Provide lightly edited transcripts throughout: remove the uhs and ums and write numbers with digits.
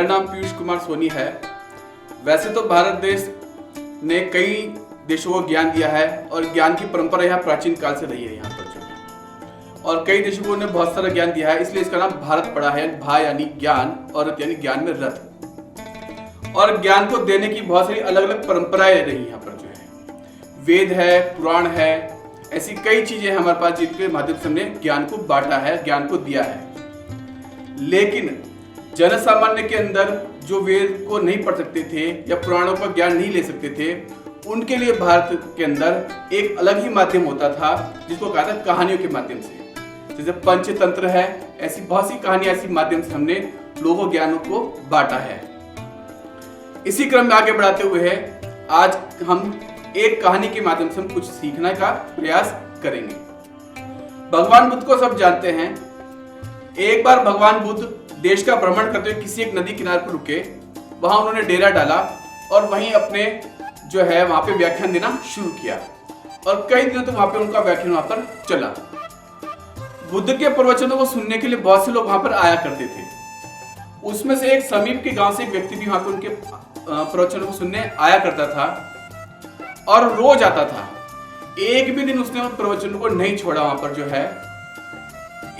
मेरा नाम पीयूष कुमार सोनी है। वैसे तो भारत देश ने कई देशों को ज्ञान दिया है और ज्ञान की परंपरा यहाँ प्राचीन काल से रही है यहाँ पर जो, और कई देशों को ने बहुत सारा ज्ञान दिया है, इसलिए इसका नाम भारत पड़ा है। भा यानी ज्ञान और रथ यानी ज्ञान में रथ। और ज्ञान को देने की बहुत सारी अलग अलग परंपराएं रही यहाँ पर जो है। वेद है, पुराण है, ऐसी कई चीजें हमारे पास जिनके माध्यम से हमने ज्ञान को बांटा है, ज्ञान को दिया है। लेकिन जन सामान्य के अंदर जो वेद को नहीं पढ़ सकते थे या पुराणों का ज्ञान नहीं ले सकते थे, उनके लिए भारत के अंदर एक अलग ही माध्यम होता था जिसको कहा था कहानियों के माध्यम से। जैसे पंचतंत्र है, ऐसी बहुत सी कहानियां ऐसी माध्यम से हमने लोगों ज्ञानों को बांटा है। इसी क्रम में आगे बढ़ाते हुए है आज हम एक कहानी के माध्यम से हम कुछ सीखने का प्रयास करेंगे। भगवान बुद्ध को सब जानते हैं। एक बार भगवान बुद्ध देश का भ्रमण करते हुए किसी एक नदी किनारे पर रुके। वहां उन्होंने डेरा डाला और वहीं अपने जो है वहां पे व्याख्यान देना शुरू किया और कई दिनों तक वहां पे उनका व्याख्यान वहां पर चला। बुद्ध के प्रवचनों को सुनने के लिए बहुत से लोग वहां पर आया करते थे। उसमें से एक समीप के गांव से एक व्यक्ति भी वहां पर उनके प्रवचनों को सुनने आया करता था और रोज आता था। एक भी दिन उसने उन प्रवचनों को नहीं छोड़ा वहां पर जो है।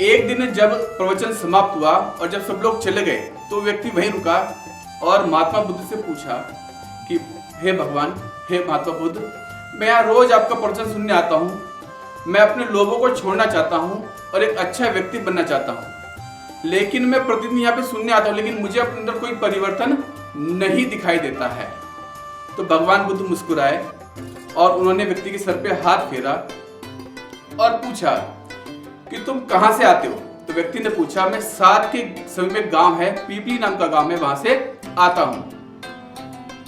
एक दिन जब प्रवचन समाप्त हुआ और जब सब लोग चले गए तो व्यक्ति वहीं रुका और महात्मा बुद्ध से पूछा कि हे भगवान, हे महात्मा बुद्ध, मैं यहाँ रोज आपका प्रवचन सुनने आता हूँ। मैं अपने लोगों को छोड़ना चाहता हूँ और एक अच्छा व्यक्ति बनना चाहता हूँ, लेकिन मैं प्रतिदिन यहाँ पे सुनने आता हूँ, लेकिन मुझे अपने अंदर कोई परिवर्तन नहीं दिखाई देता है। तो भगवान बुद्ध मुस्कुराए और उन्होंने व्यक्ति के सर पे हाथ फेरा और पूछा कि तुम कहां से आते हो। तो व्यक्ति ने पूछा, मैं साथ के समीप में गांव है, पीपली नाम का गांव है, वहां से आता हूं।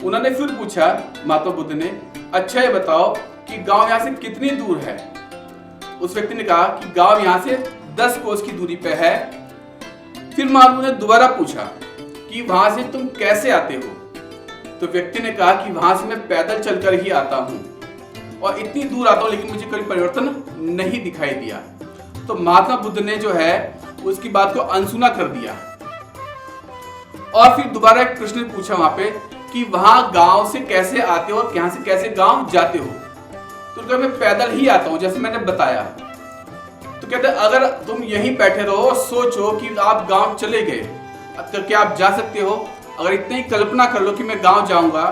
उन्होंने फिर पूछा महात्मा बुद्ध ने, अच्छा ये बताओ कि गांव यहां से कितनी दूर है। उस व्यक्ति ने कहा कि गांव यहां से 10 कोस की दूरी पे है। फिर महात्मा ने दोबारा पूछा कि वहां से तुम कैसे आते हो। तो व्यक्ति ने कहा कि वहां से मैं पैदल चलकर ही आता हूं और इतनी दूर आता हूं, लेकिन मुझे कोई परिवर्तन नहीं दिखाई दिया। तो महात्मा बुद्ध ने जो है उसकी बात को अनसुना कर दिया और फिर दोबारा एक प्रश्न पूछा वहां पे कि वहां गांव से कैसे आते हो और यहां से कैसे गांव जाते हो। तो कहते मैं पैदल ही आता हूं, जैसे मैंने बताया। तो कहते अगर तुम यहीं बैठे रहो, सोचो कि आप गांव चले गए तो क्या आप जा सकते हो। अगर इतनी ही कल्पना कर लो कि मैं गांव जाऊंगा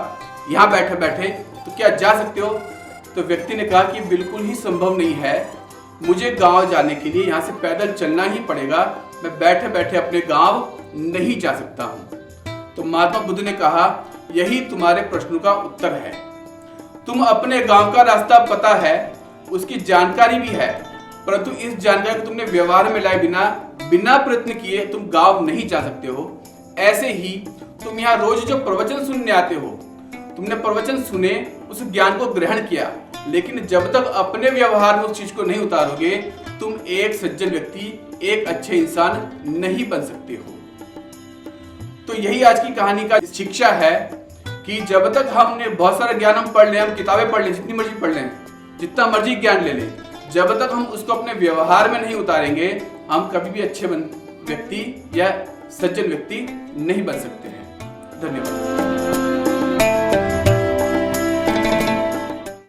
यहां बैठे बैठे, तो क्या जा सकते हो। तो व्यक्ति ने कहा कि बिल्कुल ही संभव नहीं है, मुझे गांव जाने के लिए यहाँ से पैदल चलना ही पड़ेगा। मैं बैठे बैठे अपने गांव नहीं जा सकता हूँ। तो महात्मा बुद्ध ने कहा, यही तुम्हारे प्रश्नों का उत्तर है। तुम अपने गांव का रास्ता पता है, उसकी जानकारी भी है, परंतु इस जानकारी को तुमने व्यवहार में लाए बिना प्रयत्न किए तुम गांव नहीं जा सकते हो। ऐसे ही तुम यहाँ रोज जो प्रवचन सुनने आते हो, तुमने प्रवचन सुने, उस ज्ञान को ग्रहण किया, लेकिन जब तक अपने व्यवहार में उस चीज को नहीं उतारोगे, तुम एक सज्जन व्यक्ति, एक अच्छे इंसान नहीं बन सकते हो। तो यही आज की कहानी का शिक्षा है कि जब तक हमने बहुत सारा ज्ञान हम पढ़ लें, हम किताबें पढ़ लें, जितनी मर्जी पढ़ लें, जितना मर्जी ज्ञान ले लें, जब तक हम उसको अपने व्यवहार में नहीं उतारेंगे, हम कभी भी अच्छे व्यक्ति या सज्जन व्यक्ति नहीं बन सकते हैं। धन्यवाद।